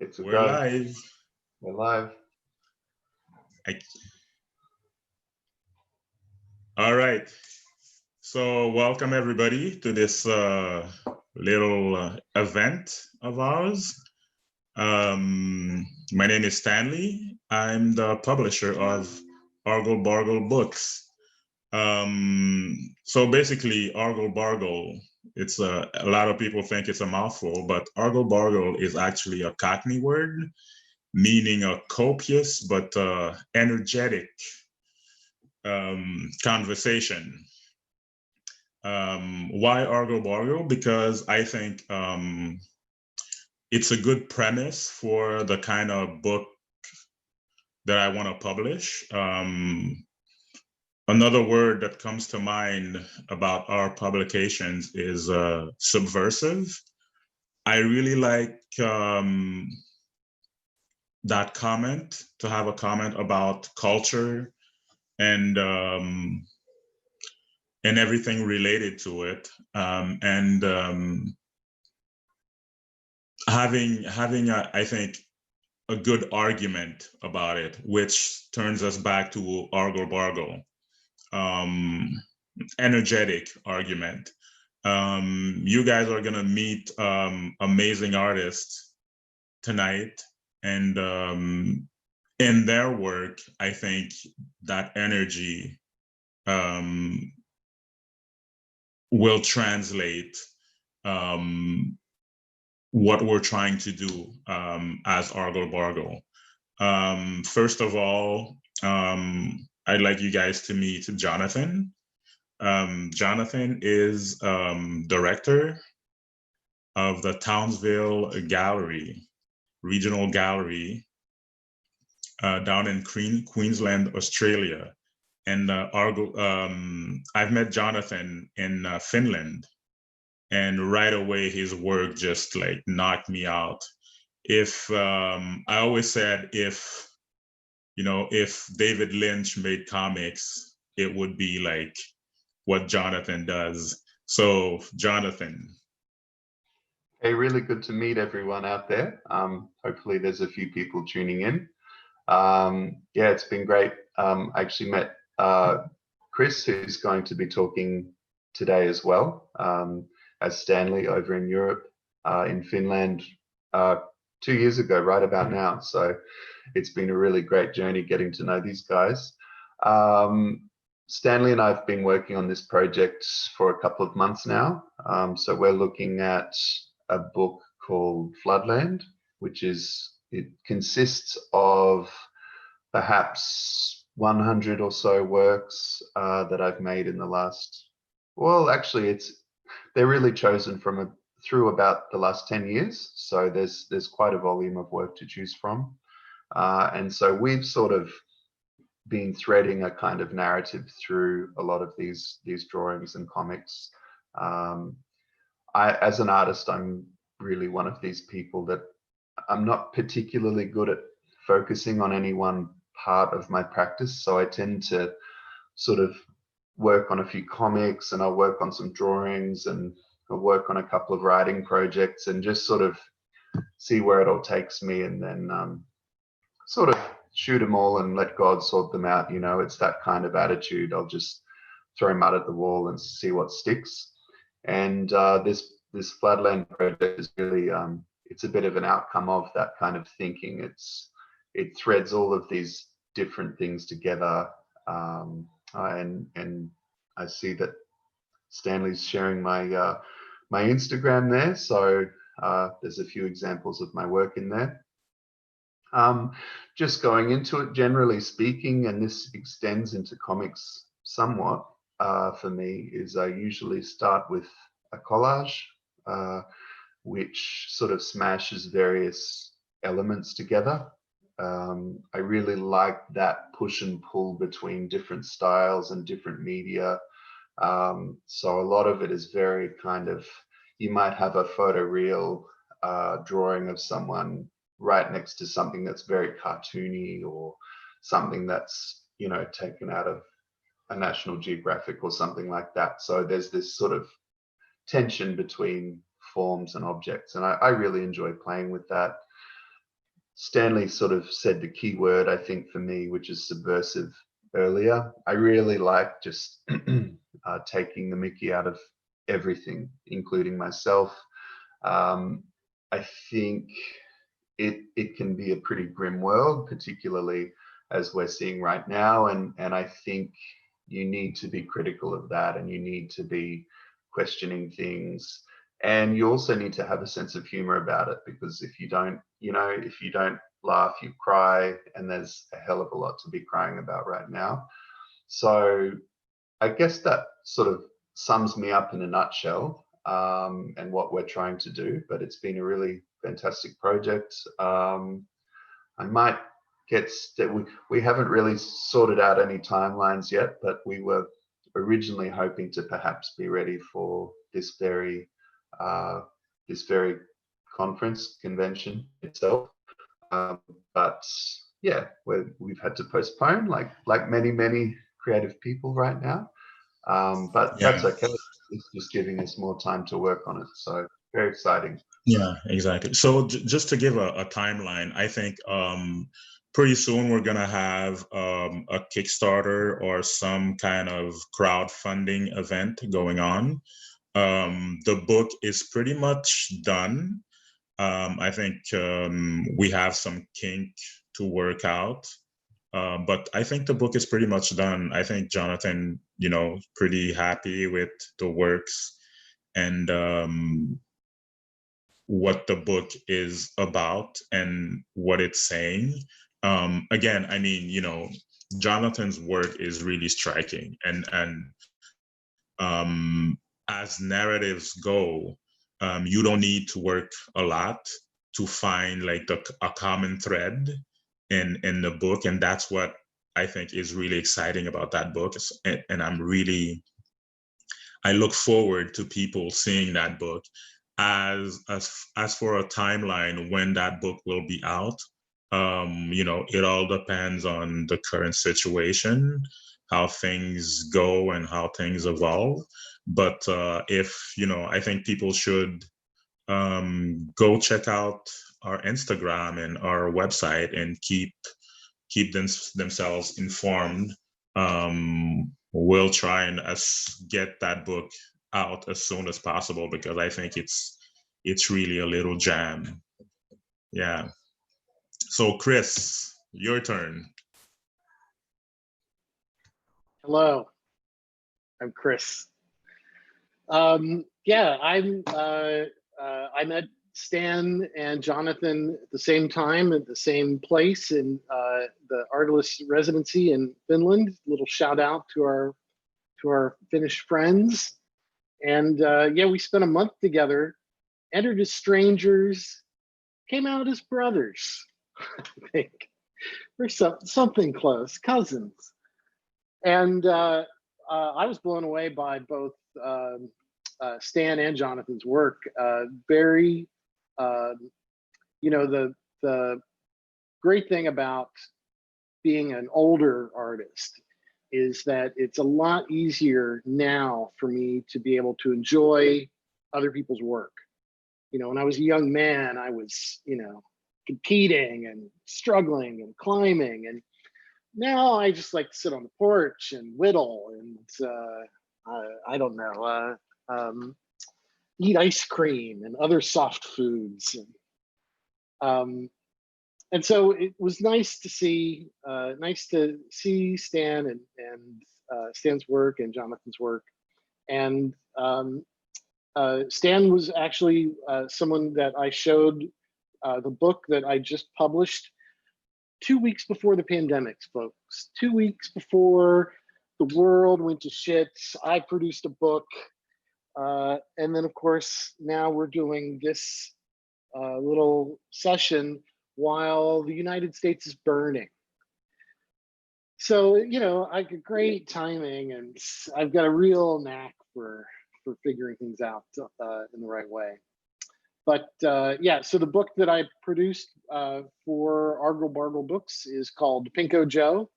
It's a We're go. live. We're live. All right. So welcome everybody to this little event of ours. My name is Stanley. I'm the publisher of Argle Bargle Books. So basically, Argle Bargle, it's a lot of people think it's a mouthful, but Argle Bargle is actually a Cockney word meaning a copious but energetic conversation. Why Argle Bargle? Because I think it's a good premise for the kind of book that I want to publish. Another word that comes to mind about our publications is subversive. I really like that comment, to have a comment about culture and everything related to it, having I think a good argument about it, which turns us back to Argle Bargle, energetic argument. You guys are gonna meet amazing artists tonight, and in their work, I think that energy will translate what we're trying to do as Argle Bargle. First of all, I'd like you guys to meet Jonathan. Jonathan is director of the Townsville Gallery, Regional Gallery, down in Queensland, Australia. And I've met Jonathan in Finland, and right away his work just like knocked me out. If I always said, if David Lynch made comics, it would be like what Jonathan does. So Jonathan. Hey, really good to meet everyone out there. Hopefully there's a few people tuning in. Yeah, it's been great. I actually met Chris, who's going to be talking today as well, as Stanley over in Europe, in Finland, 2 years ago, right about now. So it's been a really great journey getting to know these guys. Stanley and I have been working on this project for a couple of months now. So we're looking at a book called Floodland, it consists of perhaps 100 or so works that I've made in the last, well, actually they're really chosen through about the last 10 years. So there's quite a volume of work to choose from. And so we've sort of been threading a kind of narrative through a lot of these drawings and comics. As an artist, I'm really one of these people that I'm not particularly good at focusing on any one part of my practice. So I tend to sort of work on a few comics, and I'll work on some drawings, and I'll work on a couple of writing projects, and just sort of see where it all takes me, and then sort of shoot them all and let God sort them out. It's that kind of attitude. I'll just throw mud at the wall and see what sticks. And this Floodland project is really, it's a bit of an outcome of that kind of thinking. It threads all of these different things together. And I see that Stanley's sharing my my Instagram there. So there's a few examples of my work in there. Just going into it, generally speaking, and this extends into comics somewhat for me, is I usually start with a collage, which sort of smashes various elements together. I really like that push and pull between different styles and different media. So a lot of it is very kind of, you might have a photoreal drawing of someone right next to something that's very cartoony, or something that's, taken out of a National Geographic or something like that. So there's this sort of tension between forms and objects, and I really enjoy playing with that. Stanley sort of said the key word, I think, for me, which is subversive earlier. I really like just taking the mickey out of everything, including myself. I think it can be a pretty grim world, particularly as we're seeing right now. And I think you need to be critical of that, and you need to be questioning things. And you also need to have a sense of humor about it, because if you don't, if you don't laugh, you cry, and there's a hell of a lot to be crying about right now. So I guess that sort of sums me up in a nutshell, and what we're trying to do. But it's been a really fantastic project. I might we haven't really sorted out any timelines yet, but we were originally hoping to perhaps be ready for this very conference convention itself. But yeah, we've had to postpone, like many creative people right now. But Yeah. that's okay. It's just giving us more time to work on it. So very exciting. Yeah, exactly. So just to give a timeline, I think pretty soon we're gonna have a Kickstarter or some kind of crowdfunding event going on. The book is pretty much done. I think we have some kink to work out, but I think the book is pretty much done. I think Jonathan, pretty happy with the works and what the book is about and what it's saying. Again, I mean, Jonathan's work is really striking, and as narratives go, you don't need to work a lot to find like a common thread in the book, and that's what I think is really exciting about that book. And I look forward to people seeing that book. As for a timeline when that book will be out, it all depends on the current situation, how things go and how things evolve. But I think people should go check out our Instagram and our website and keep themselves informed. We'll try and get that book out as soon as possible, because I think it's really a little jam. Yeah. So Chris, your turn. Hello, I'm Chris. Yeah, I met Stan and Jonathan at the same time at the same place in the Artlist residency in Finland. Little shout out to our Finnish friends. And yeah, we spent a month together, entered as strangers, came out as brothers, I think. Or something close, cousins. And I was blown away by both Stan and Jonathan's work. Very, the great thing about being an older artist is that it's a lot easier now for me to be able to enjoy other people's work. When I was a young man, I was, competing and struggling and climbing. And now I just like to sit on the porch and whittle and I don't know, eat ice cream and other soft foods. And so it was nice to see Stan and Stan's work and Jonathan's work. And Stan was actually someone that I showed the book that I just published 2 weeks before the pandemic, folks. 2 weeks before the world went to shit, I produced a book. And then, of course, now we're doing this little session while the United States is burning. So, I got great timing, and I've got a real knack for figuring things out in the right way. But yeah, so the book that I produced for Argle Bargle Books is called Pinko Joe,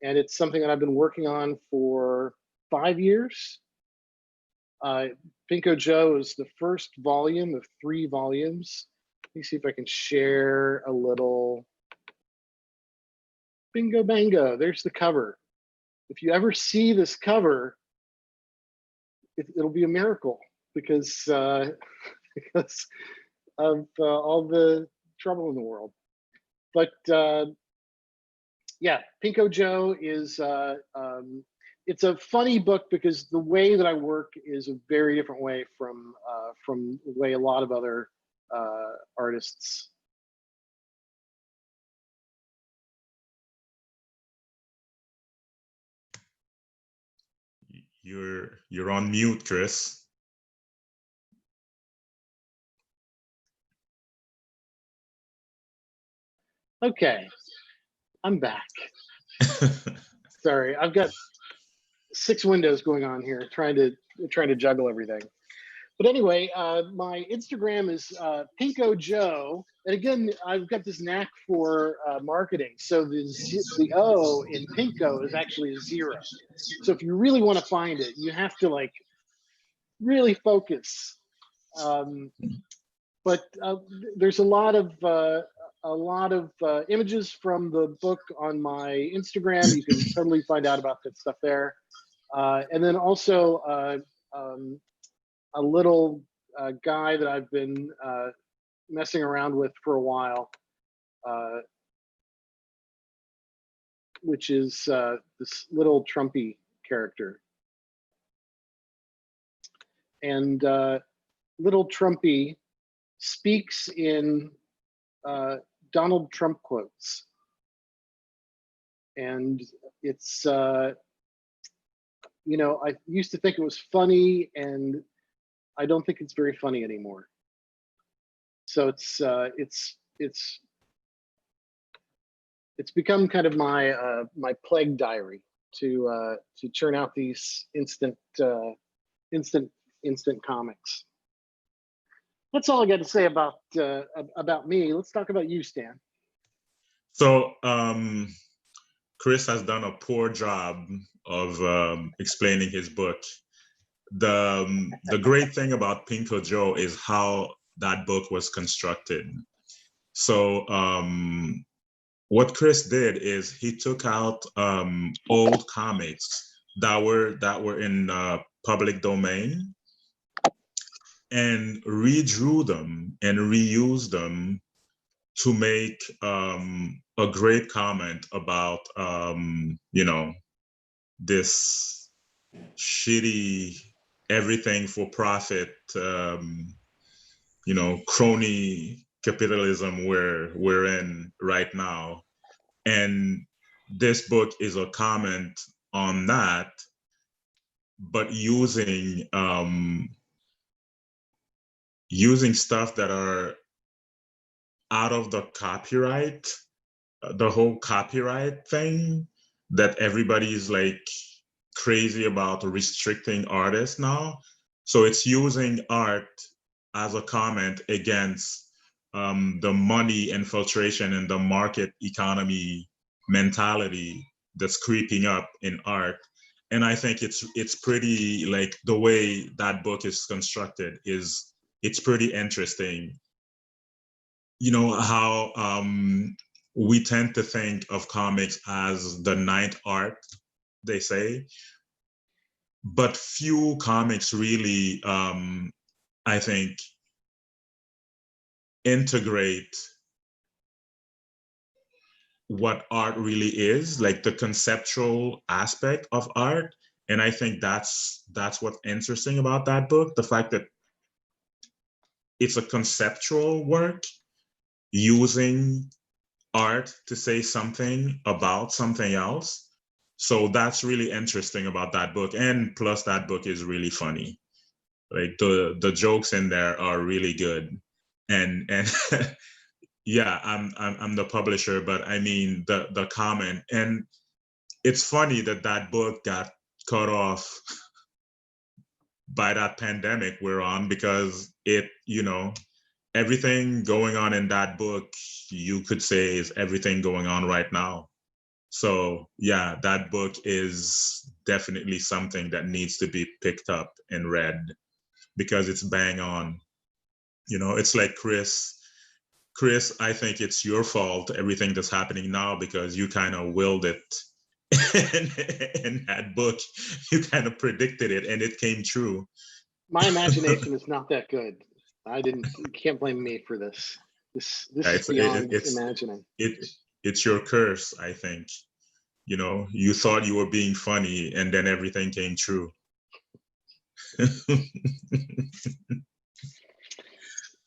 and it's something that I've been working on for 5 years. Pinko Joe is the first volume of 3 volumes me see if I can share a little. Bingo bango, there's the cover. If you ever see this cover, it'll be a miracle because because of all the trouble in the world. But yeah, Pinko Joe is it's a funny book because the way that I work is a very different way from the way a lot of other artists. You're on mute, Chris. Okay, I'm back. Sorry, I've got 6 windows going on here, trying to juggle everything. But anyway, my Instagram is Pinko Joe, and again, I've got this knack for marketing. So the O in Pinko is actually a 0. So if you really want to find it, you have to like really focus. But there's a lot of images from the book on my Instagram. You can totally find out about that stuff there. And then also a little guy that I've been messing around with for a while, which is this little Trumpy character. And little Trumpy speaks in Donald Trump quotes. And it's, you know, I used to think it was funny, and I don't think it's very funny anymore. So it's become kind of my my plague diary to churn out these instant comics. That's all I got to say about me. Let's talk about you, Stan. So Chris has done a poor job of explaining his book. The great thing about Pinko Joe is how that book was constructed. So what Chris did is he took out old comics that were in public domain and redrew them and reused them to make a great comment about you know, this shitty everything for profit you know, crony capitalism we're in right now. And this book is a comment on that, but using using stuff that are out of the copyright, the whole copyright thing that everybody's like crazy about restricting artists now. So it's using art as a comment against the money infiltration and the market economy mentality that's creeping up in art. And I think it's pretty, like, the way that book is constructed is, it's pretty interesting. You know how we tend to think of comics as the ninth art, they say, but few comics really, I think, integrate what art really is, like the conceptual aspect of art. And I think that's what's interesting about that book, the fact that it's a conceptual work using art to say something about something else. So that's really interesting about that book. And plus that book is really funny. Like the jokes in there are really good. And yeah, I'm the publisher, but I mean the comment. And it's funny that that book got cut off by that pandemic we're on, because it, you know, everything going on in that book, you could say, is everything going on right now. So yeah, that book is definitely something that needs to be picked up and read, because it's bang on. You know, it's like Chris Chris, I think it's your fault, everything that's happening now, because you kind of willed it in that book. You kind of predicted it and it came true. My imagination is not that good. You can't blame me for this. This is beyond imagining. It's your curse, I think. You know, you thought you were being funny and then everything came true.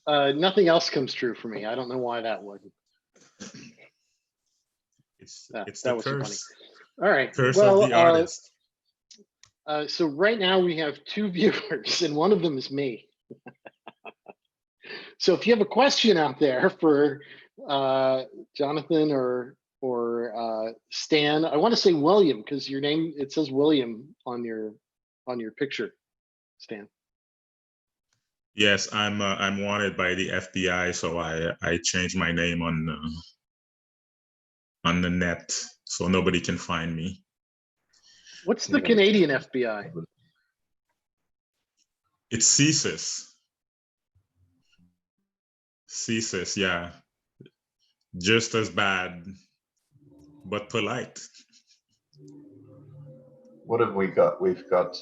Nothing else comes true for me. I don't know why that would. It's that the was curse. Funny. All right. Curse of the artist. So right now we have 2 viewers, and one of them is me. So if you have a question out there for Jonathan or Stan, I want to say William, because your name, it says William on your picture, Stan. Yes, I'm wanted by the FBI, so I changed my name on the net so nobody can find me. What's the Canadian FBI? It's CSIS. CSIS, yeah. Just as bad, but polite. What have we got? We've got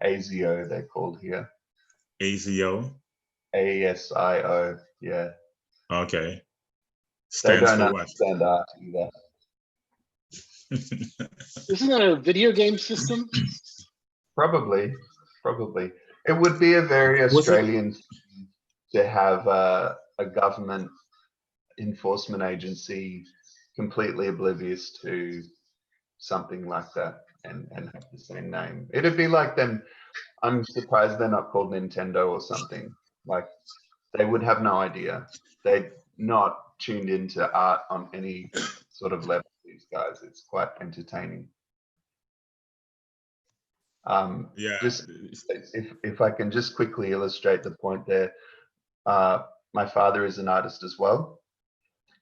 ASIO, they're called here. ASIO? ASIO, yeah. Okay. They Stands don't for what? understand art either. Isn't that a video game system? Probably. It would be a very Australian thing to have a government enforcement agency completely oblivious to something like that and have the same name. It'd be like them. I'm surprised they're not called Nintendo or something. Like, they would have no idea. They're not tuned into art on any sort of level, these guys. It's quite entertaining. Yeah. Just if I can just quickly illustrate the point there. My father is an artist as well,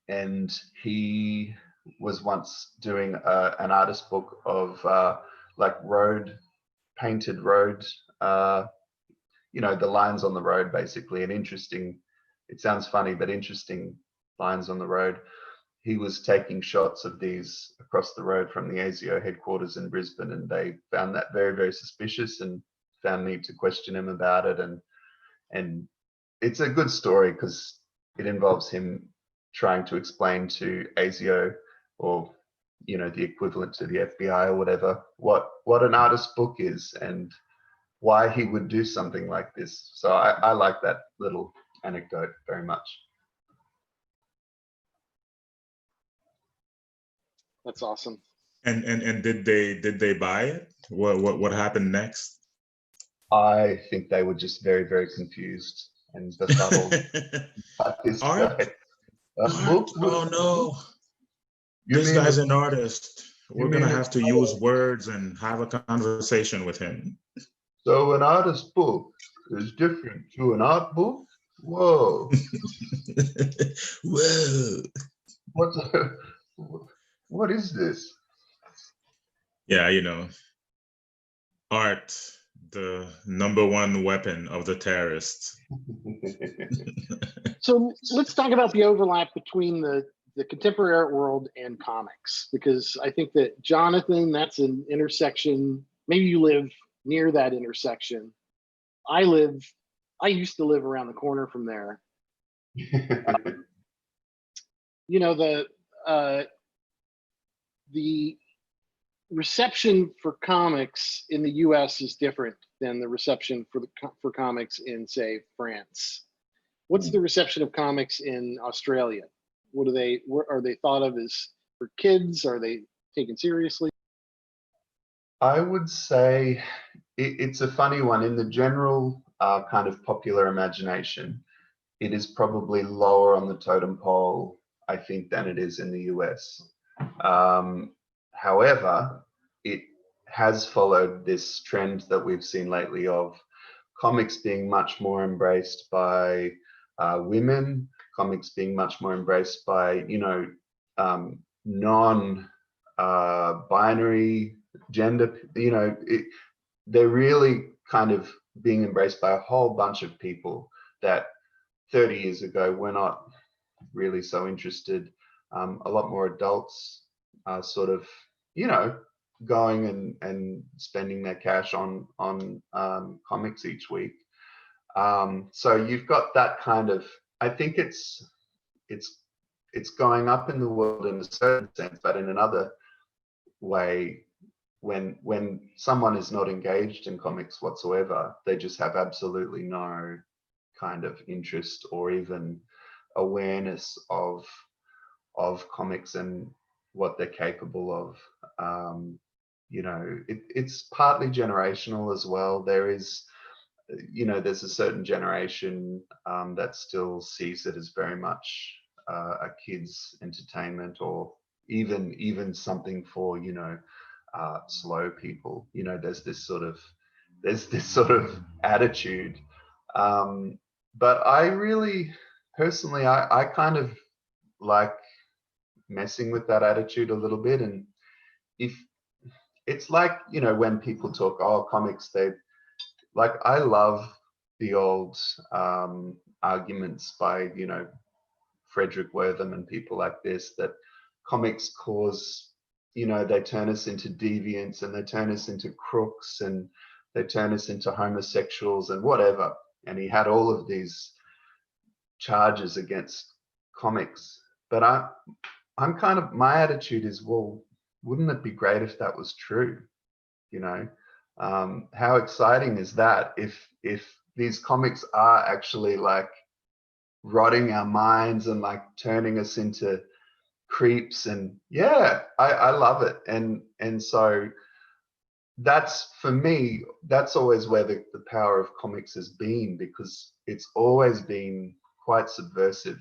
and he was once doing an artist book of like painted road, you know, the lines on the road, basically, and interesting. It sounds funny, but interesting lines on the road. He was taking shots of these across the road from the ASIO headquarters in Brisbane, and they found that very, very suspicious and found need to question him about it. And it's a good story because it involves him trying to explain to ASIO, or you know, the equivalent to the FBI or whatever, what an artist book is and why he would do something like this. So I like that little anecdote very much. That's awesome. And did they buy it? What happened next? I think they were just very, very confused and befuddled by this Art? guy. Art? Oh no. This guy's an artist. We're gonna have to use words and have a conversation with him. So an artist book is different to an art book? Whoa. Whoa. What is this? Yeah, you know, art, the #1 weapon of the terrorists. So let's talk about the overlap between the contemporary art world and comics, because I think that, Jonathan, that's an intersection. Maybe you live near that intersection. I used to live around the corner from there. You know, the reception for comics in the US is different than the reception for comics in, say, France. What's the reception of comics in Australia? Are they thought of as for kids? Are they taken seriously? I would say it's a funny one. In the general kind of popular imagination, it is probably lower on the totem pole, I think, than it is in the US. However, it has followed this trend that we've seen lately of comics being much more embraced by women, comics being much more embraced by, you know, non-binary gender, you know, they're really kind of being embraced by a whole bunch of people that 30 years ago were not really so interested. A lot more adults are sort of, you know, going and spending their cash on comics each week. So you've got that kind of, I think it's going up in the world in a certain sense, but in another way, when someone is not engaged in comics whatsoever, they just have absolutely no kind of interest or even awareness of comics and what they're capable of. You know, it's partly generational as well. There is, you know, there's a certain generation that still sees it as very much a kid's entertainment, or even something for, you know, slow people. You know, there's this sort of attitude. But I really personally, I kind of like messing with that attitude a little bit. And if it's like, you know, when people talk, oh, comics, they like, I love the old arguments by, you know, Frederick Wortham and people like this, that comics cause, you know, they turn us into deviants and they turn us into crooks and they turn us into homosexuals and whatever. And he had all of these charges against comics. But I'm kind of, my attitude is, well, wouldn't it be great if that was true? You know, how exciting is that if these comics are actually like rotting our minds and like turning us into creeps? And yeah, I love it. And so that's, for me, that's always where the power of comics has been, because it's always been quite subversive.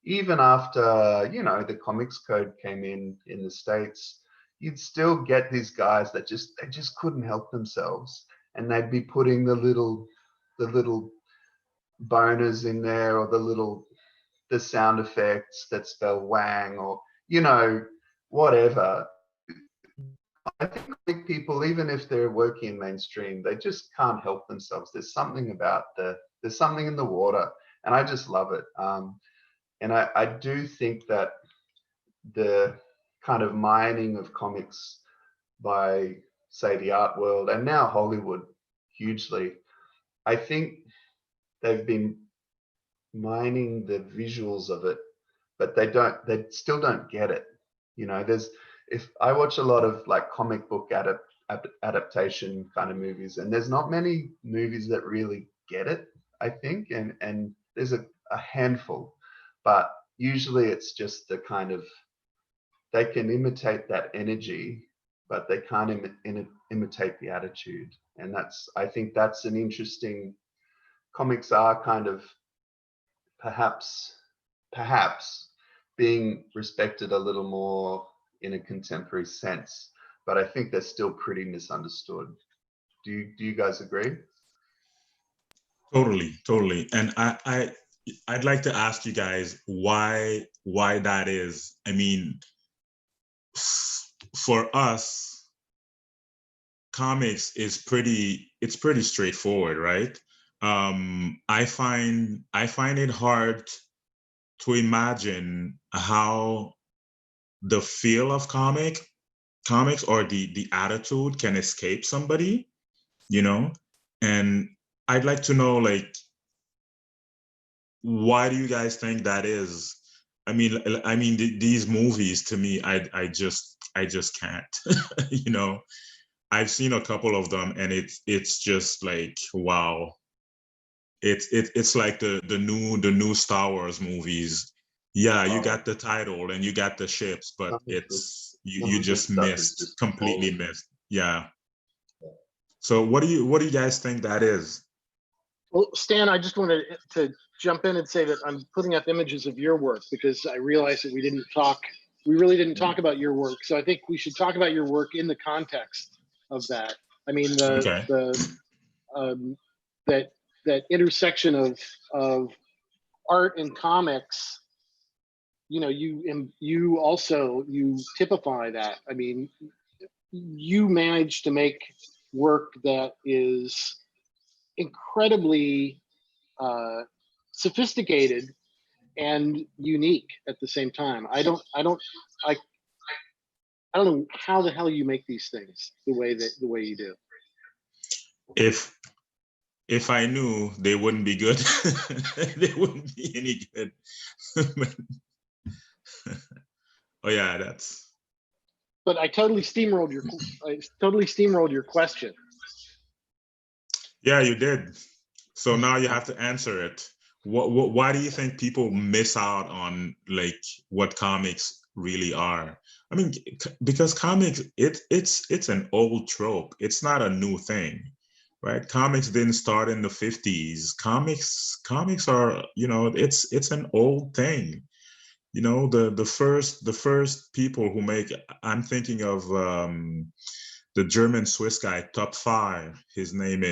Even after, you know, the Comics Code came in the States, you'd still get these guys that they just couldn't help themselves, and they'd be putting the little boners in there, or the sound effects that spell wang, or, you know, whatever. I think people, even if they're working in mainstream, they just can't help themselves. There's something about there's something in the water, and I just love it. And I do think that the kind of mining of comics by, say, the art world and now Hollywood hugely, I think they've been mining the visuals of it, but they still don't get it. You know, if I watch a lot of like comic book adaptation kind of movies, and there's not many movies that really get it, I think, and there's a handful, but usually it's just the kind of, they can imitate that energy, but they can't imitate the attitude. And I think that's an interesting, comics are kind of perhaps being respected a little more in a contemporary sense, but I think they're still pretty misunderstood. Do you guys agree? Totally. And I'd like to ask you guys why that is. I mean, for us, comics is pretty straightforward, right? I find it hard to imagine how the feel of comics or the attitude can escape somebody, you know? And I'd like to know, like, why do you guys think that is? I mean, these movies, to me, I just can't. You know, I've seen a couple of them, and it's just like, wow. It's like the new Star Wars movies. Yeah, you got the title and you got the ships, but you just completely missed. Yeah. So what do you guys think that is? Well, Stan, I just wanted to jump in and say that I'm putting up images of your work, because I realized that we really didn't talk about your work. So I think we should talk about your work in the context of that. I mean, that intersection of art and comics, you know, you also typify that. I mean, you managed to make work that is incredibly sophisticated and unique at the same time. I don't know how the hell you make these things the way you do. If I knew, they wouldn't be good. They wouldn't be any good. Oh yeah, that's. But I totally steamrolled your question. Yeah, you did. So now you have to answer it. Why do you think people miss out on like what comics really are? I mean, because comics, it's an old trope. It's not a new thing, right? Comics didn't start in the 50s. Comics are, it's an old thing. The first people who make, I'm thinking of the German Swiss guy, Top 5, his name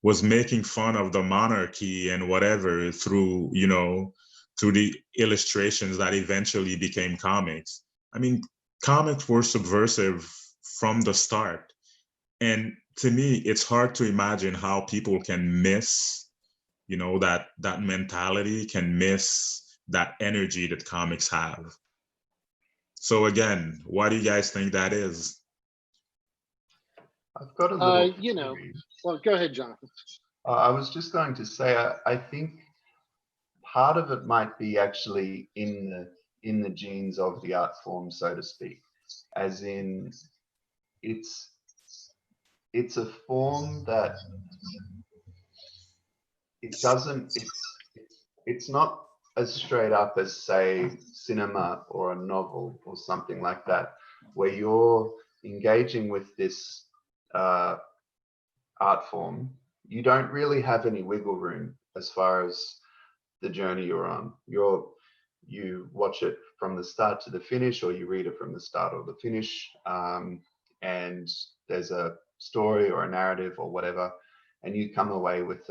was making fun of the monarchy and whatever through the illustrations that eventually became comics. I mean, comics were subversive from the start. And to me, it's hard to imagine how people can miss, that mentality, can miss that energy that comics have. So again, why do you guys think that is? I've got a little. Well, go ahead, Jonathan. I was just going to say, I think part of it might be actually in the genes of the art form, so to speak, as in it's a form that it's not as straight up as, say, cinema or a novel or something like that, where you're engaging with this art form. You don't really have any wiggle room as far as the journey you're on. You watch it from the start to the finish, or you read it from the start or the finish, and there's a story or a narrative or whatever, and you come away with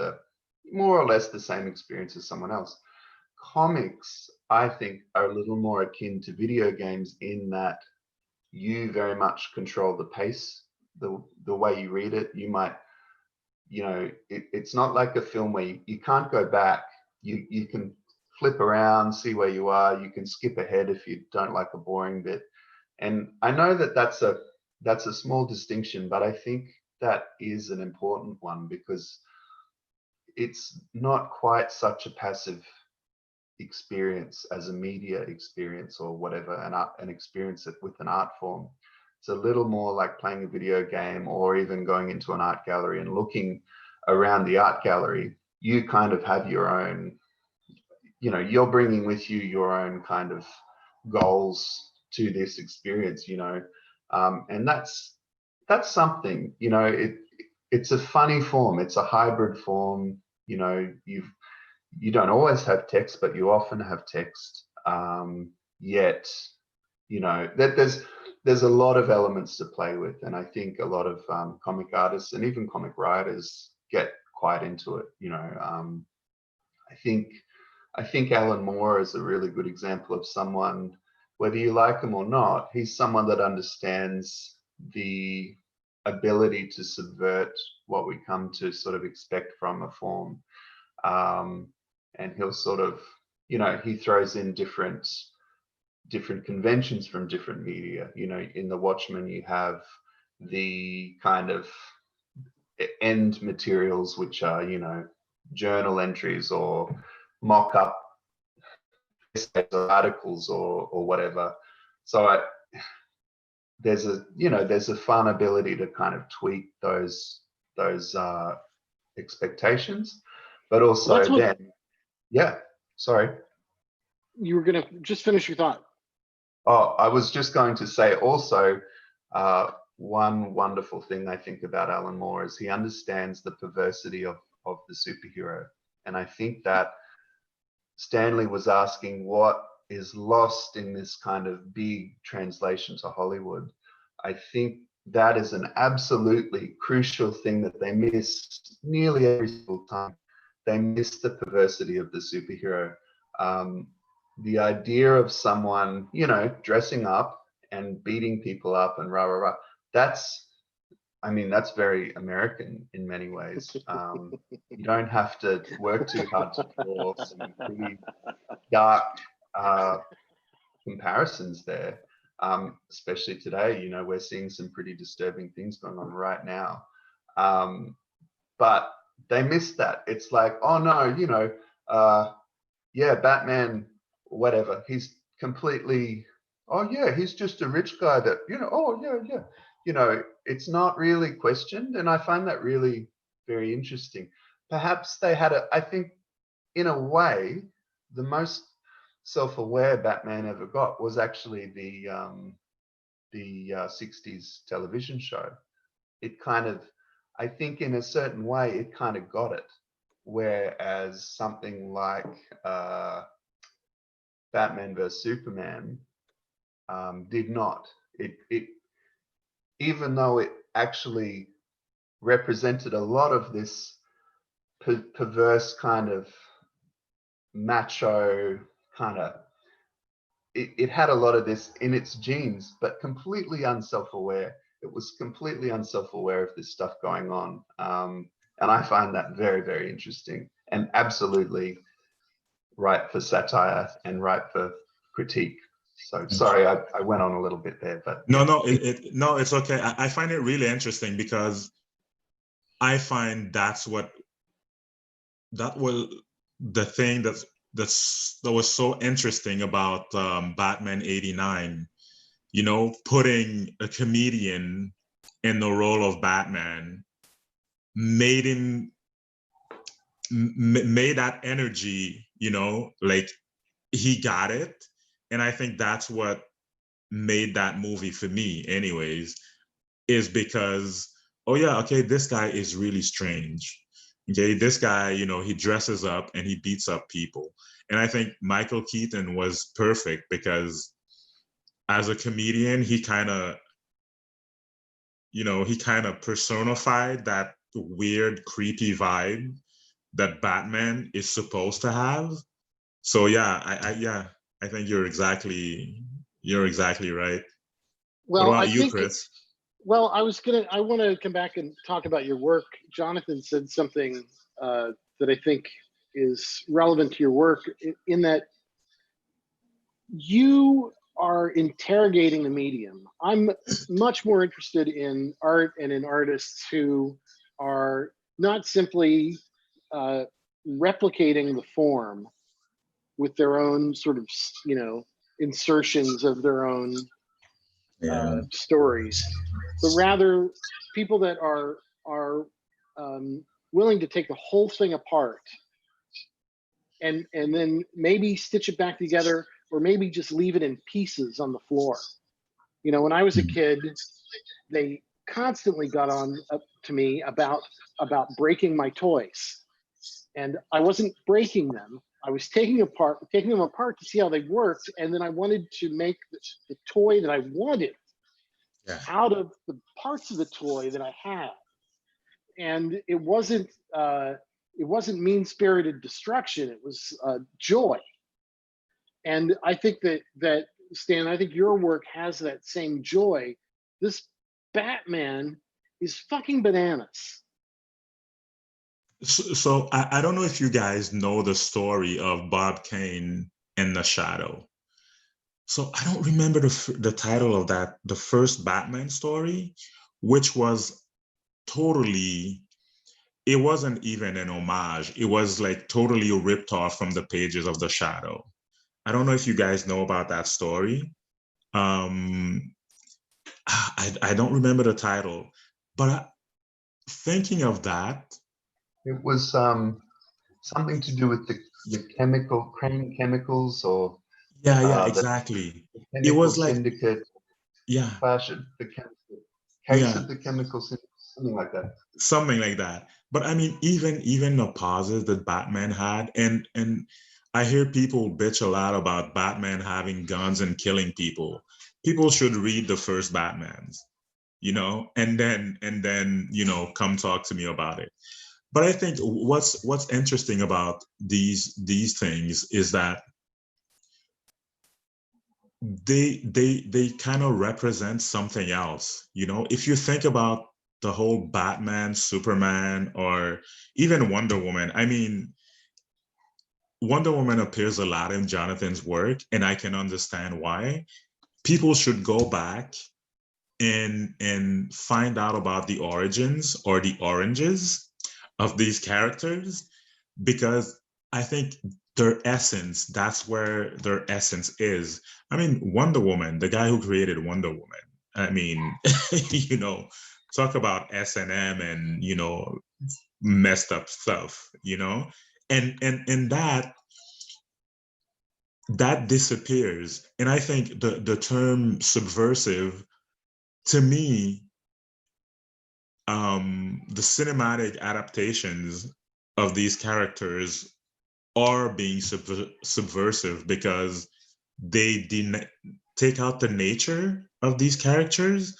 more or less the same experience as someone else. Comics, I think, are a little more akin to video games in that you very much control the pace, the way you read it. You might, it's not like a film where you can't go back. You can flip around, see where you are. You can skip ahead if you don't like a boring bit. And I know that that's a small distinction, but I think that is an important one, because it's not quite such a passive experience as a media experience or whatever, an experience with an art form. It's a little more like playing a video game, or even going into an art gallery and looking around the art gallery. You kind of have your own, you're bringing with you your own kind of goals to this experience, and that's something, it's a funny form. It's a hybrid form. You don't always have text, but you often have text. Yet, that there's a lot of elements to play with, and I think a lot of comic artists and even comic writers get quite into it. I think Alan Moore is a really good example of someone, whether you like him or not, he's someone that understands the ability to subvert what we come to sort of expect from a form. And he'll sort of, he throws in different conventions from different media. In The Watchmen, you have the kind of end materials, which are, journal entries or mock-up essays or articles or whatever. So there's a fun ability to kind of tweak those expectations, but also sorry. You were gonna just finish your thought. Oh, I was just going to say also, one wonderful thing I think about Alan Moore is he understands the perversity of the superhero. And I think that Stanley was asking what is lost in this kind of big translation to Hollywood. I think that is an absolutely crucial thing that they miss nearly every single time. They miss the perversity of the superhero. The idea of someone, dressing up and beating people up and rah, rah, rah, that's I mean, that's very American in many ways. You don't have to work too hard to draw some pretty dark comparisons there, especially today. You know, we're seeing some pretty disturbing things going on right now. But they missed that. It's like, oh no, you know, yeah, Batman, whatever. He's completely, oh yeah, he's just a rich guy that, you know, oh yeah, yeah. You know, it's not really questioned. And I find that really very interesting. Perhaps they had I think in a way, the most self-aware Batman ever got was actually the 60s television show. It kind of, I think in a certain way, it kind of got it. Whereas something like Batman vs Superman did not. It even though it actually represented a lot of this perverse kind of macho kind of, it had a lot of this in its genes, but completely unself-aware. It was completely unself-aware of this stuff going on. And I find that very, very interesting and absolutely right for satire and right for critique. So sorry, I went on a little bit there, but no, no, it's okay. I find it really interesting because I find that was the thing that was so interesting about Batman '89. You know, putting a comedian in the role of Batman made that energy, you know, like he got it. And I think that's what made that movie for me anyways, is because, oh yeah, okay, this guy is really strange. Okay, this guy, you know, he dresses up and he beats up people. And I think Michael Keaton was perfect because as a comedian, he kind of, you know, he kind of personified that weird, creepy vibe that Batman is supposed to have. So yeah, I think you're exactly right. Well, What about I you, think Chris? well, I want to come back and talk about your work. Jonathan said something that I think is relevant to your work in that you are interrogating the medium. I'm much more interested in art and in artists who are not simply replicating the form with their own sort of, you know, insertions of their own stories, but rather people that are willing to take the whole thing apart and then maybe stitch it back together, or maybe just leave it in pieces on the floor. You know, when I was a kid, they constantly got on up to me about breaking my toys, and I wasn't breaking them. I was taking them apart to see how they worked, and then I wanted to make the toy that I wanted out of the parts of the toy that I had. And it wasn't mean-spirited destruction. It was joy. And I think that Stan, I think your work has that same joy. This Batman is fucking bananas. So I don't know if you guys know the story of Bob Kane and the Shadow. So I don't remember the title of that, the first Batman story, which was totally, it wasn't even an homage. It was like totally ripped off from the pages of the Shadow. I don't know if you guys know about that story. I don't remember the title, but thinking of that, it was something to do with the crane chemicals, or yeah, exactly. the It chemical was like, syndicate, yeah, clash of the case yeah, of the chemical syndicate, something like that. something like that. But I mean, even the pauses that Batman had, and I hear people bitch a lot about Batman having guns and killing people. People should read the first Batmans, you know, and then you know, come talk to me about it. But I think what's interesting about these things is that they kind of represent something else. You know, if you think about the whole Batman, Superman, or even Wonder Woman. I mean, Wonder Woman appears a lot in Jonathan's work, and I can understand why. People should go back and find out about the origins or the oranges of these characters, because I think their essence, that's where their essence is. I mean, Wonder Woman, the guy who created Wonder Woman, I mean, you know, talk about S&M and, you know, messed up stuff, you know, and that disappears. And I think the term subversive, to me, the cinematic adaptations of these characters are being subversive because they take out the nature of these characters.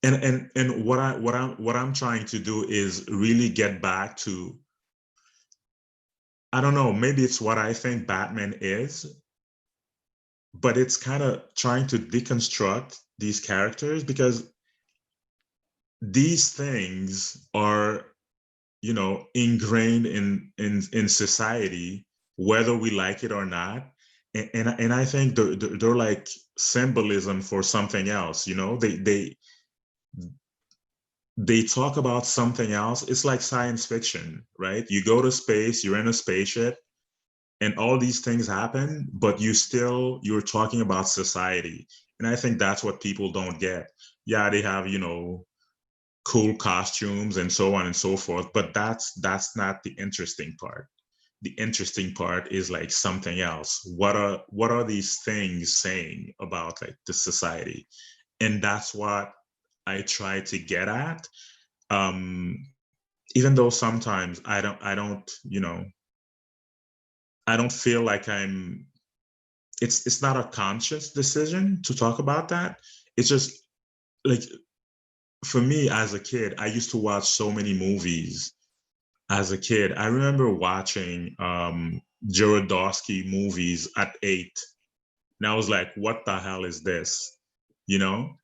And what I'm trying to do is really get back to, I don't know, maybe it's what I think Batman is, but it's kind of trying to deconstruct these characters, because these things are, you know, ingrained in society, whether we like it or not. And I think they're like symbolism for something else, you know. They talk about something else. It's like science fiction, right? You go to space, you're in a spaceship, and all these things happen, but you're talking about society. And I think that's what people don't get. Yeah, they have, you know, cool costumes and so on and so forth, but that's not the interesting part. The interesting part is like something else. What are these things saying about like the society? And that's what I try to get at. um Even though sometimes I don't, you know, I don't feel like it's not a conscious decision to talk about that. It's just like, for me as a kid, I used to watch so many movies as a kid. I remember watching Jodorowsky movies at 8. And I was like, what the hell is this? You know?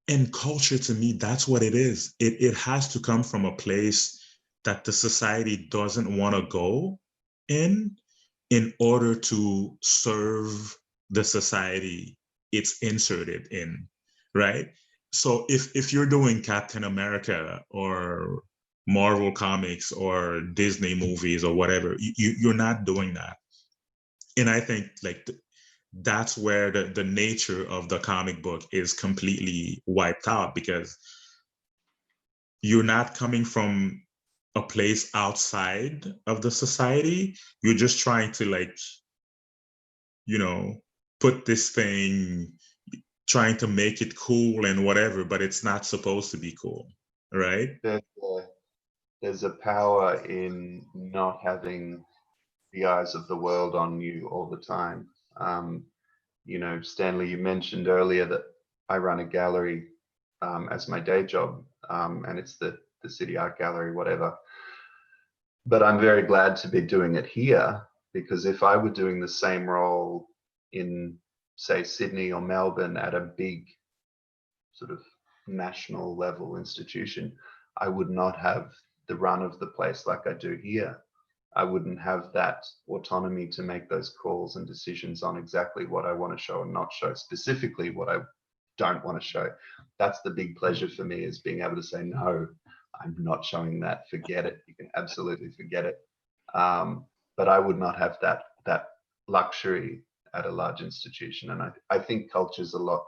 And culture, to me, that's what it is. It has to come from a place that the society doesn't want to go in order to serve the society it's inserted in, right? So if you're doing Captain America or Marvel comics or Disney movies or whatever, you're not doing that. And I think like that's where the nature of the comic book is completely wiped out, because you're not coming from a place outside of the society. You're just trying to, like, you know, put this thing, trying to make it cool and whatever, but it's not supposed to be cool, right? There's a power in not having the eyes of the world on you all the time. You know, Stanley, you mentioned earlier that I run a gallery as my day job, and it's the City Art Gallery, whatever. But I'm very glad to be doing it here, because if I were doing the same role in, say, Sydney or Melbourne at a big sort of national level institution, I would not have the run of the place like I do here. I wouldn't have that autonomy to make those calls and decisions on exactly what I want to show and not show, specifically what I don't want to show. That's the big pleasure for me, is being able to say, no, I'm not showing that. Forget it. You can absolutely forget it. But I would not have that luxury at a large institution. And I think culture's a lot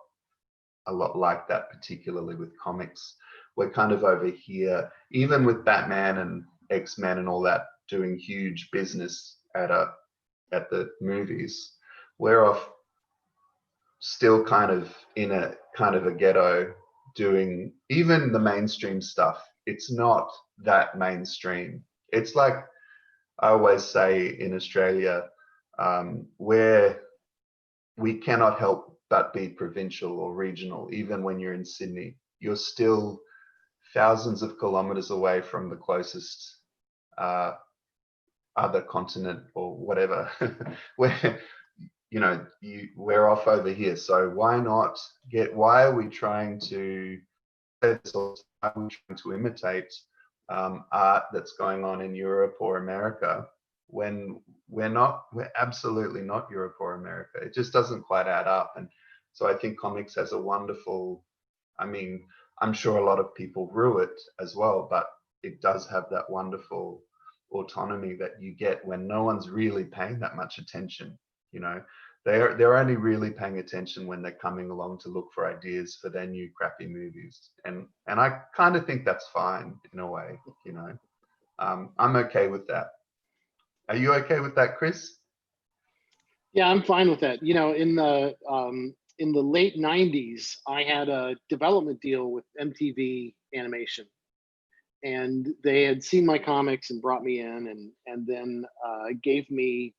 like that, particularly with comics. We're kind of over here, even with Batman and X-Men and all that, doing huge business at the movies. We're off still kind of in a kind of a ghetto, doing even the mainstream stuff. It's not that mainstream. It's like I always say in Australia, where we cannot help but be provincial or regional. Even when you're in Sydney, you're still thousands of kilometers away from the closest other continent or whatever. Where, you know, we're off over here. So why not why are we trying to this all the time, we're trying to imitate art that's going on in Europe or America, when we're absolutely not Europe or America. It just doesn't quite add up. And so I think comics has a wonderful, I mean, I'm sure a lot of people rue it as well, but it does have that wonderful autonomy that you get when no one's really paying that much attention. You know, they're only really paying attention when they're coming along to look for ideas for their new crappy movies, and I kind of think that's fine in a way. You know, I'm okay with that. Are you okay with that, Chris? Yeah, I'm fine with that. You know, in the late '90s, I had a development deal with MTV Animation, and they had seen my comics and brought me in, and then gave me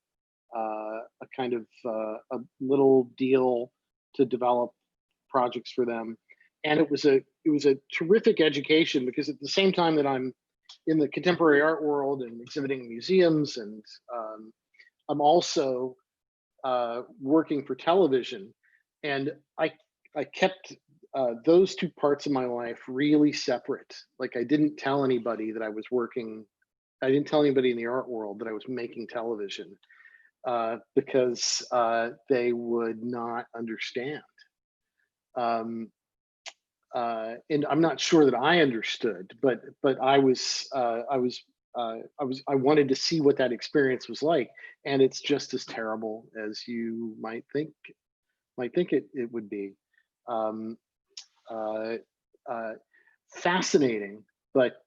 a kind of a little deal to develop projects for them. And it was a terrific education, because at the same time that I'm in the contemporary art world and exhibiting in museums, and I'm also working for television, and I kept those two parts of my life really separate. Like, I didn't tell anybody that I was working. I didn't tell anybody in the art world that I was making television, because they would not understand. And I'm not sure that I understood, but I wanted to see what that experience was like, and it's just as terrible as you might think it would be. Fascinating, but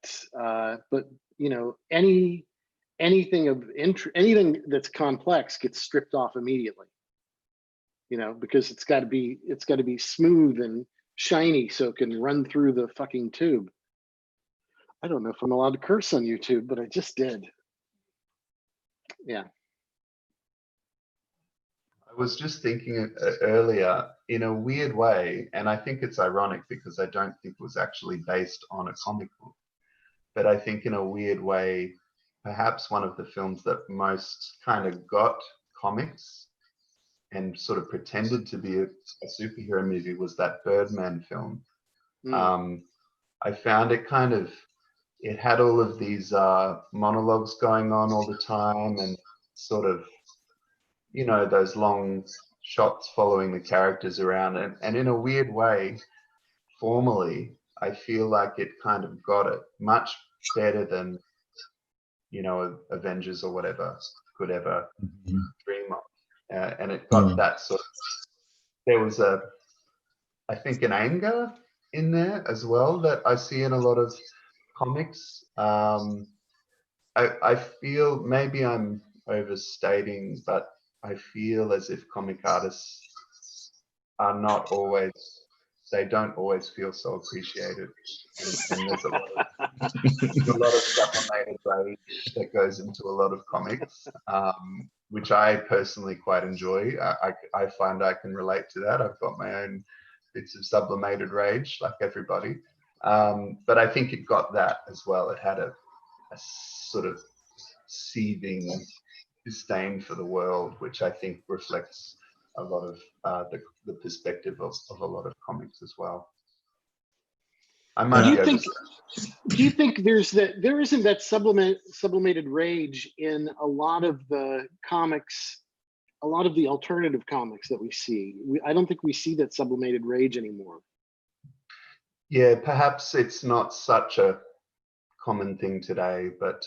you know, anything of interest, anything that's complex gets stripped off immediately. You know, because it's got to be smooth and shiny so it can run through the fucking tube. I don't know if I'm allowed to curse on YouTube, but I just did. Yeah. I was just thinking earlier, in a weird way, and I think it's ironic because I don't think it was actually based on a comic book, but I think in a weird way, perhaps one of the films that most kind of got comics and sort of pretended to be a superhero movie was that Birdman film. I found it it had all of these monologues going on all the time, and sort of, you know, those long shots following the characters around, and in a weird way, formally, I feel like it kind of got it much better than, you know, Avengers or whatever could ever dream of. And it got that sort of, there was I think an anger in there as well that I see in a lot of comics. I feel, maybe I'm overstating, but I feel as if comic artists are not always, they don't always feel so appreciated. And there's a lot of sublimated rage that goes into a lot of comics, which I personally quite enjoy. I find I can relate to that. I've got my own bits of sublimated rage, like everybody. But I think it got that as well. It had a sort of seething disdain for the world, which I think reflects a lot of the perspective of a lot of comics as well. I might do you think there isn't that sublimated rage in a lot of the comics, a lot of the alternative comics that we see? I don't think we see that sublimated rage anymore. Yeah, perhaps it's not such a common thing today, but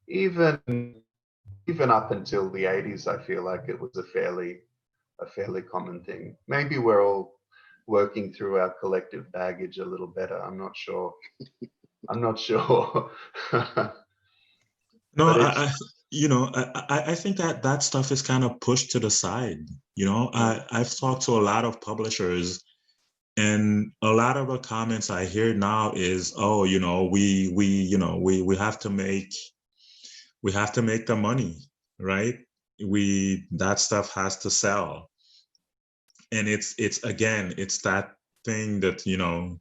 even up until the 80s, I feel like it was a fairly common thing. Maybe we're all working through our collective baggage a little better. I'm not sure. No, I think that stuff is kind of pushed to the side. You know, I've talked to a lot of publishers, and a lot of the comments I hear now is, oh, you know, we have to make the money, right? That stuff has to sell. And it's that thing that, you know,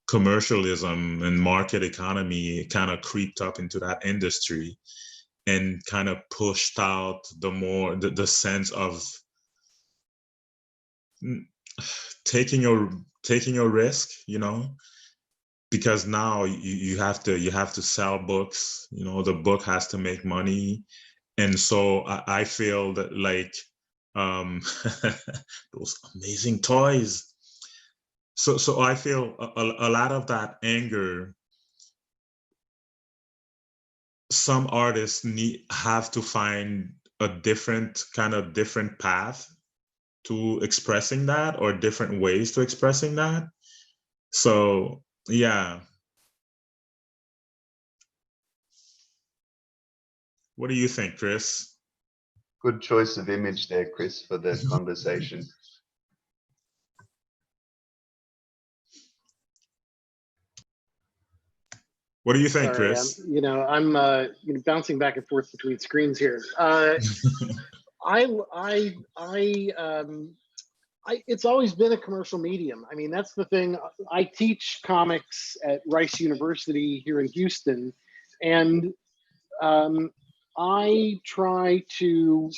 commercialism and market economy kind of creeped up into that industry and kind of pushed out the sense of taking taking a risk, you know, because now you have to sell books, you know, the book has to make money. And so I feel that like those amazing toys. So I feel a lot of that anger, some artists have to find a different path to expressing that, or different ways to expressing that. So yeah. What do you think, Chris? Good choice of image there, Chris, for the conversation. What do you think, Sorry, Chris? I'm bouncing back and forth between screens here. It's always been a commercial medium. I mean, that's the thing. I teach comics at Rice University here in Houston, and I try to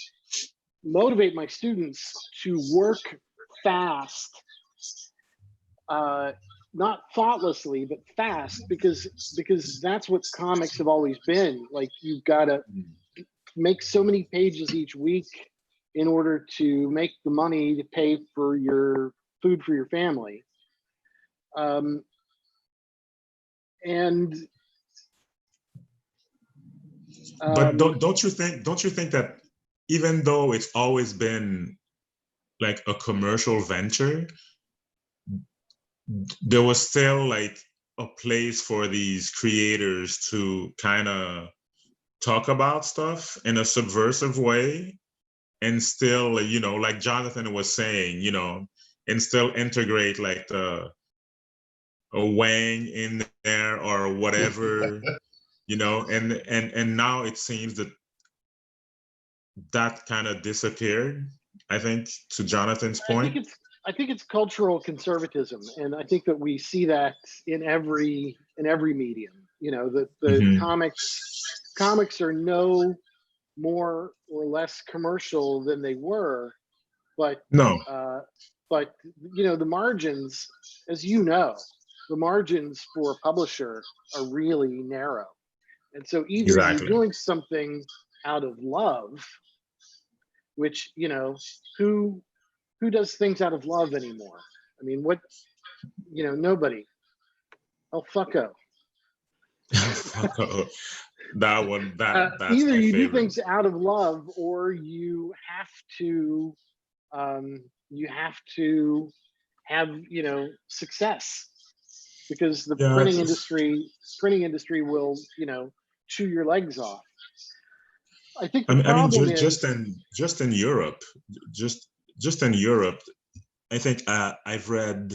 motivate my students to work fast, not thoughtlessly, but fast, because that's what comics have always been. Like, you've got to make so many pages each week in order to make the money to pay for your food for your family. But don't you think that even though it's always been like a commercial venture, there was still like a place for these creators to kind of talk about stuff in a subversive way, and still, you know, like Jonathan was saying, you know, and still integrate like a Wang in there or whatever, you know, and now it seems that kind of disappeared, I think, to Jonathan's point. I think it's cultural conservatism, and I think that we see that in every medium. You know, the comics are no more or less commercial than they were, but No. But you know, the margins, as you know, the margins for a publisher are really narrow, and so either you're doing something out of love, which, you know, who does things out of love anymore? I mean, what, you know, nobody. Oh, fucko. That one, that's either my you favorite. do things out of love, or you have to have, you know, success, because the printing industry will, you know, chew your legs off. I think the problem is just in Europe, just in Europe, I think I've read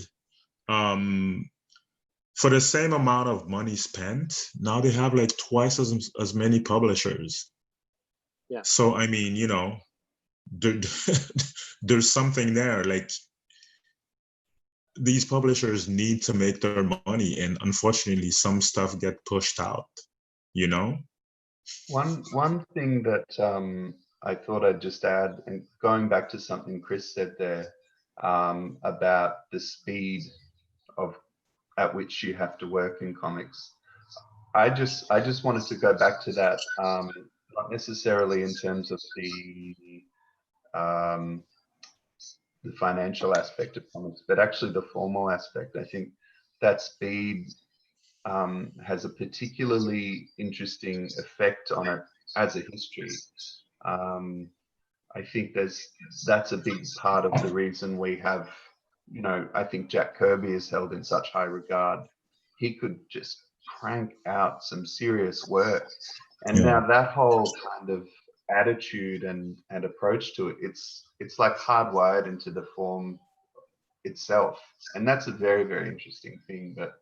for the same amount of money spent, now they have like twice as many publishers. Yeah. So I mean, you know, there's something there. Like, these publishers need to make their money, and unfortunately, some stuff get pushed out. You know. One thing that I thought I'd just add, and going back to something Chris said there about the speed at which you have to work in comics. I just wanted to go back to that, not necessarily in terms of the financial aspect of comics, but actually the formal aspect. I think that speed has a particularly interesting effect on it as a history. I think that's a big part of the reason we have, you know, I think Jack Kirby is held in such high regard. He could just crank out some serious work. And now that whole kind of attitude and approach to it, it's like hardwired into the form itself. And that's a very, very interesting thing, but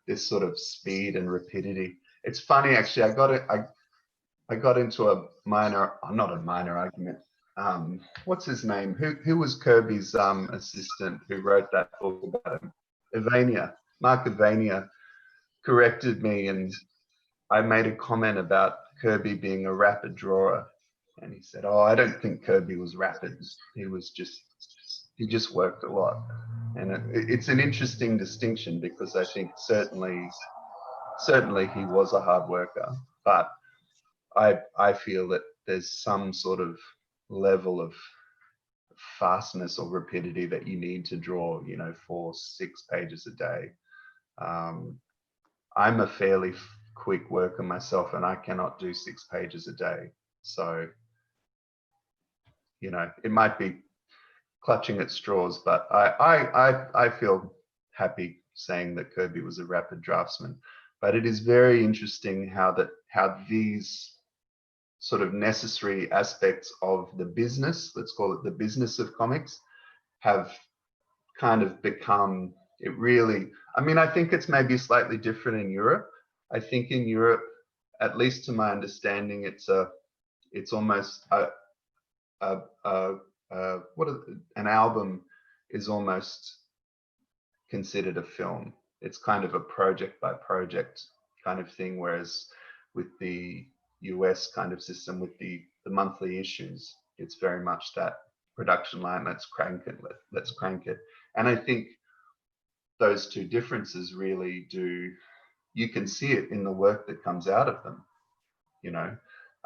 this sort of speed and rapidity. It's funny, actually, I got into a not a minor argument. What's his name? Who was Kirby's assistant who wrote that book about him? Mark Evania corrected me, and I made a comment about Kirby being a rapid drawer, and he said, "Oh, I don't think Kirby was rapid. He just worked a lot." And it's an interesting distinction, because I think certainly he was a hard worker, but I feel that there's some sort of level of fastness or rapidity that you need to draw, 4-6 pages a day. I'm a fairly quick worker myself, and I cannot do 6 pages a day. So, it might be clutching at straws, but I feel happy saying that Kirby was a rapid draftsman. But it is very interesting how these sort of necessary aspects of the business, let's call it the business of comics, have kind of become, it really, I mean, I think it's maybe slightly different in Europe. I think in Europe, at least to my understanding, it's almost an album is almost considered a film. It's kind of a project by project kind of thing, whereas with the US kind of system with the monthly issues, it's very much that production line, let's crank it. And I think those two differences really do, you can see it in the work that comes out of them.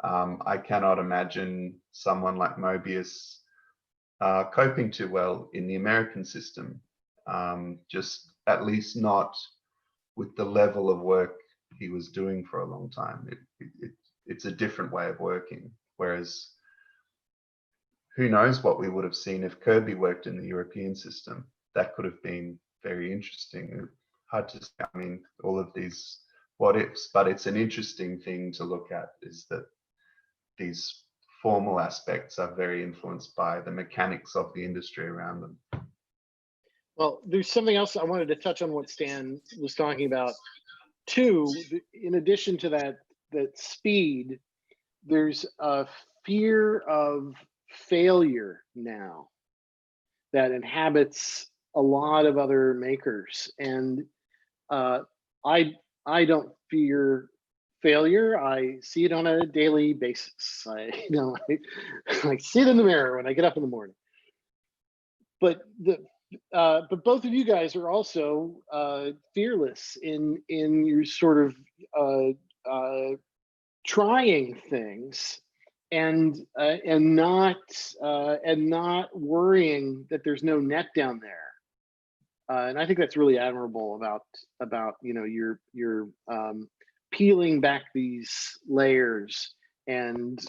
I cannot imagine someone like Mobius coping too well in the American system, just at least not with the level of work he was doing for a long time. It's a different way of working, whereas who knows what we would have seen if Kirby worked in the European system. That could have been very interesting. Hard to say, I mean, all of these what ifs, but it's an interesting thing to look at, is that these formal aspects are very influenced by the mechanics of the industry around them. Well, there's something else I wanted to touch on what Stan was talking about too. In addition to that speed, there's a fear of failure now that inhabits a lot of other makers, and I don't fear failure. I see it on a daily basis. I see it in the mirror when I get up in the morning. But both of you guys are also fearless in your sort of trying things and not worrying that there's no net down there. And I think that's really admirable about your peeling back these layers and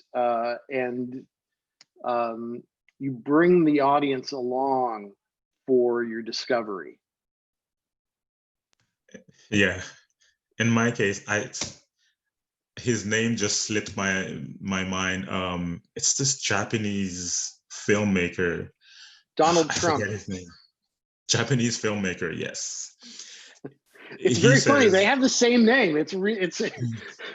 you bring the audience along for your discovery. Yeah, in my case, his name just slipped my mind. It's this Japanese filmmaker, Donald I Trump. forget his name. Japanese filmmaker, yes. It's very funny. They have the same name. It's a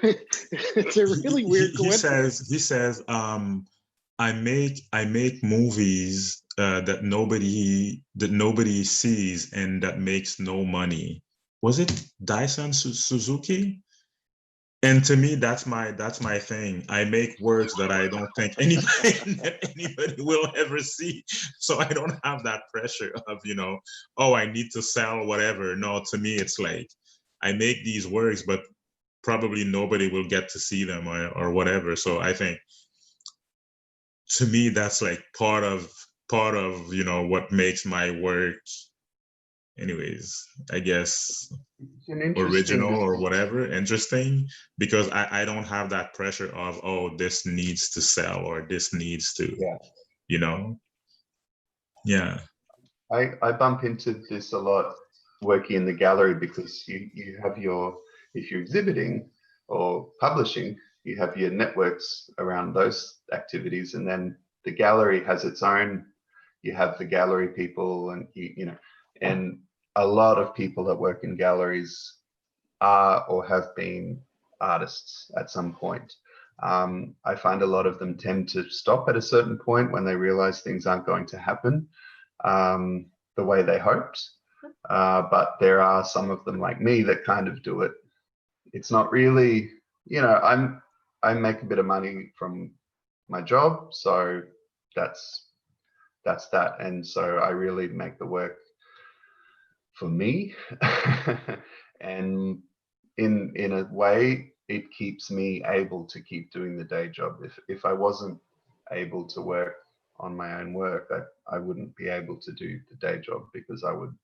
really weird coincidence. He says, I make movies that nobody sees and that makes no money. Was it Daisen Suzuki? And to me, that's my thing. I make works that I don't think anybody will ever see. So I don't have that pressure of, oh, I need to sell whatever. No, to me, it's like I make these works, but probably nobody will get to see them or whatever. So I think, to me, that's like part of what makes my work, anyways, I guess, original or whatever, interesting, because I don't have that pressure of, oh, this needs to sell or this needs to, yeah. I bump into this a lot working in the gallery, because you have if you're exhibiting or publishing, you have your networks around those activities, and then the gallery has its own, you have the gallery people, and and a lot of people that work in galleries are or have been artists at some point. I find a lot of them tend to stop at a certain point when they realize things aren't going to happen the way they hoped. But there are some of them like me that kind of do it. It's not really, I make a bit of money from my job, so that's that. And so I really make the work for me. And in a way, it keeps me able to keep doing the day job. If I wasn't able to work on my own work, I wouldn't be able to do the day job, because I would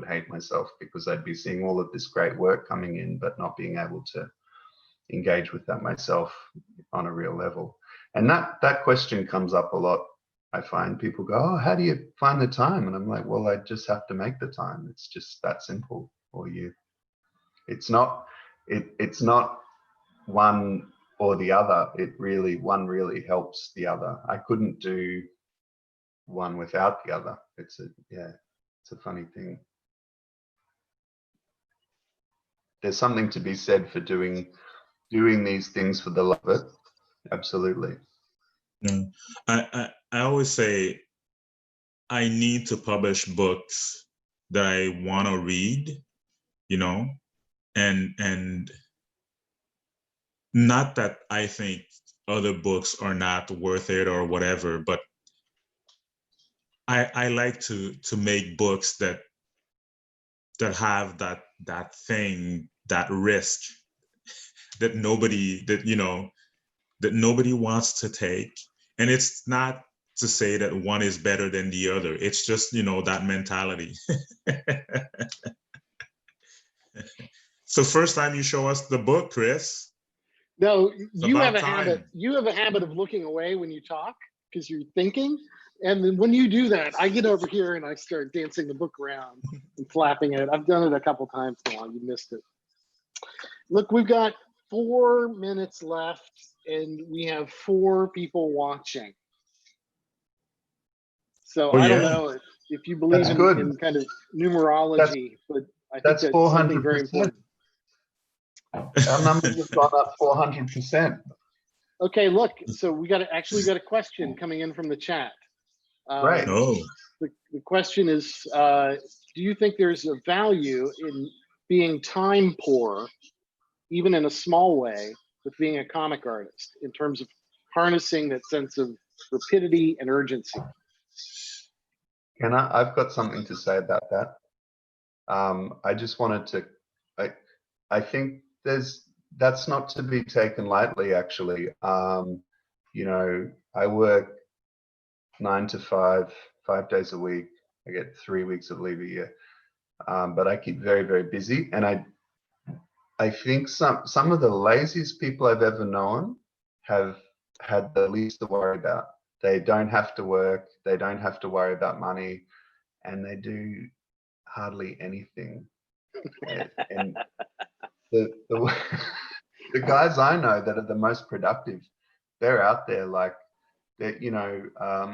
hate myself, because I'd be seeing all of this great work coming in, but not being able to engage with that myself on a real level. And that question comes up a lot. I find people go, "Oh, how do you find the time?" And I'm like, well, I just have to make the time. It's just that simple. Or it's not one or the other. One really helps the other. I couldn't do one without the other. It's a funny thing. There's something to be said for doing these things for the love of it. Absolutely. Yeah. I always say I need to publish books that I want to read, and not that I think other books are not worth it or whatever, but I like to make books that have that thing, that risk that nobody wants to take. And it's not to say that one is better than the other. It's just, that mentality. So first time you show us the book, Chris. No, you have a habit. You have a habit of looking away when you talk because you're thinking. And then when you do that, I get over here and I start dancing the book around and flapping it. I've done it a couple times now. You missed it. Look, we've got 4 minutes left and we have 4 people watching. So I don't know if you believe in kind of numerology, but I think that's 400%. Something very important. Our numbers have gone up 400%. Okay, look, so we got a question coming in from the chat. Right. The question is, do you think there's a value in being time poor, even in a small way, with being a comic artist, in terms of harnessing that sense of rapidity and urgency? I've got something to say about that. I just wanted to, I think that's not to be taken lightly, actually. I work 9 to 5, 5 days a week. I get 3 weeks of leave a year, but I keep very, very busy. And I think some of the laziest people I've ever known have had the least to worry about. They don't have to work. They don't have to worry about money, and they do hardly anything. And the guys I know that are the most productive, they're out there like that.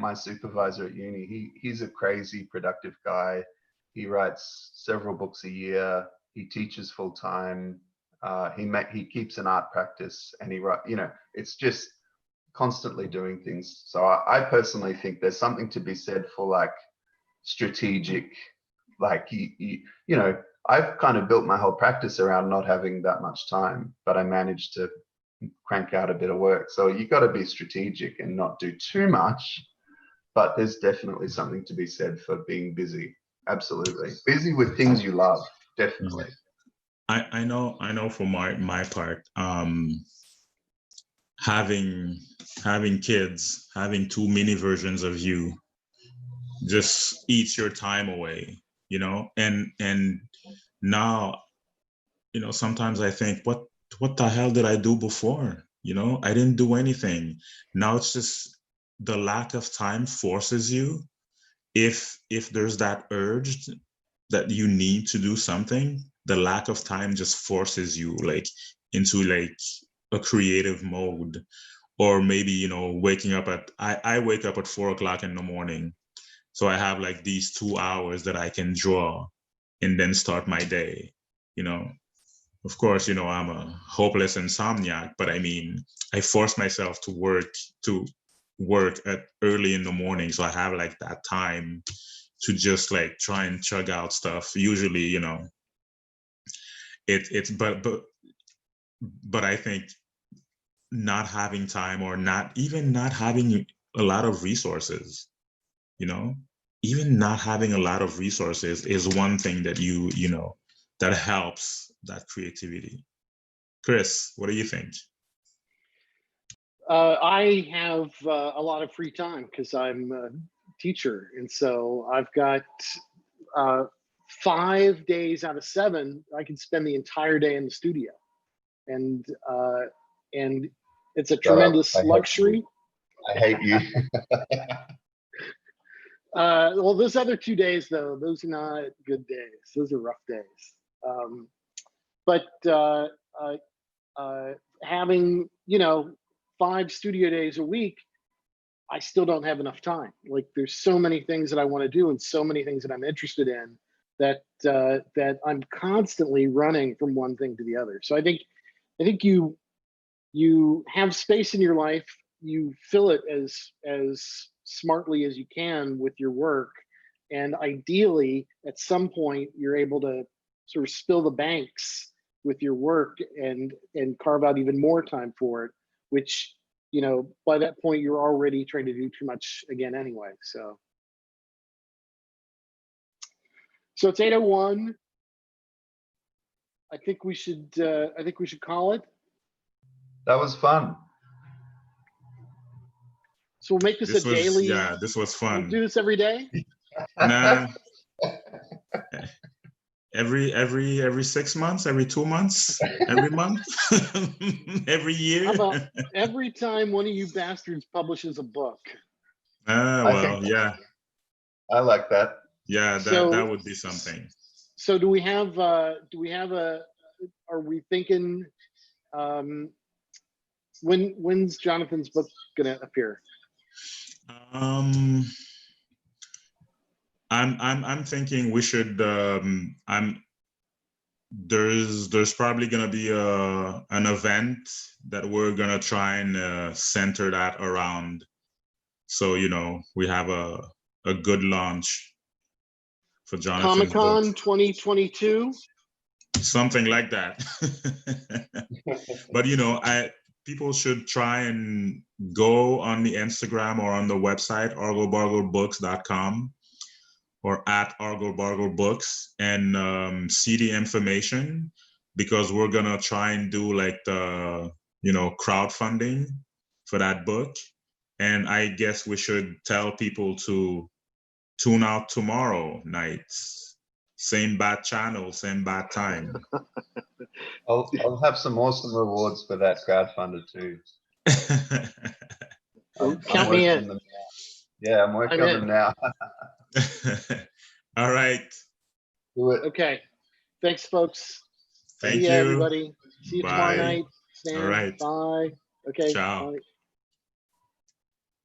My supervisor at uni, he's a crazy productive guy. He writes several books a year. He teaches full time. He keeps an art practice, and it's just constantly doing things. So I personally think there's something to be said for like strategic, like I've kind of built my whole practice around not having that much time, but I managed to crank out a bit of work. So you got to be strategic and not do too much, but there's definitely something to be said for being busy. Absolutely. Busy with things you love. Definitely. I know for my part, having kids, having 2 mini versions of you just eats your time away, and now, sometimes I think, what the hell did I do before? I didn't do anything. Now it's just the lack of time forces you, if there's that urge that you need to do something, the lack of time just forces you like into like a creative mode. Or maybe, waking up I wake up at 4 o'clock in the morning. So I have like these 2 hours that I can draw and then start my day, Of course, I'm a hopeless insomniac, but I mean, I force myself to work at early in the morning. So I have like that time to just like try and chug out stuff. Usually, but I think not having time, or not having a lot of resources, even not having a lot of resources is one thing that you know that helps that creativity. Chris, what do you think? I have a lot of free time because I'm a teacher, and so I've got 5 days out of 7 I can spend the entire day in the studio, and it's a tremendous luxury. I hate you. Well, those other 2 days, though, those are not good days. Those are rough days. But having, 5 studio days a week, I still don't have enough time. Like, there's so many things that I want to do and so many things that I'm interested in that I'm constantly running from one thing to the other. So I think you have space in your life, you fill it as smartly as you can with your work, and ideally at some point you're able to sort of spill the banks with your work and carve out even more time for it, which by that point you're already trying to do too much again anyway. So it's 8:01. I think we should call it. That was fun. So we'll make this a daily. Yeah, this was fun. We'll do this every day. Nah. Every 6 months, every 2 months, every month, every year. How about every time one of you bastards publishes a book? Well, yeah. I like that. Yeah, that would be something. So do we have are we thinking when's Jonathan's book gonna appear? I'm thinking we should there's probably gonna be an event that we're gonna try and center that around, so we have a good launch for Jonathan's Comic-Con book. 2022, something like that. But people should try and go on the Instagram or on the website arglebarglebooks.com or at Argle Bargle Books and see the information, because we're gonna try and do like the crowdfunding for that book. And I guess we should tell people to tune out tomorrow night, same bad channel, same bad time. I'll have some awesome rewards for that crowdfunder too. Count me in. Yeah, I'm working on them now. All right. Do it. Okay. Thanks, folks. Thank See you, everybody. See you Bye. tomorrow night. All right. Bye. Okay. Ciao. Bye.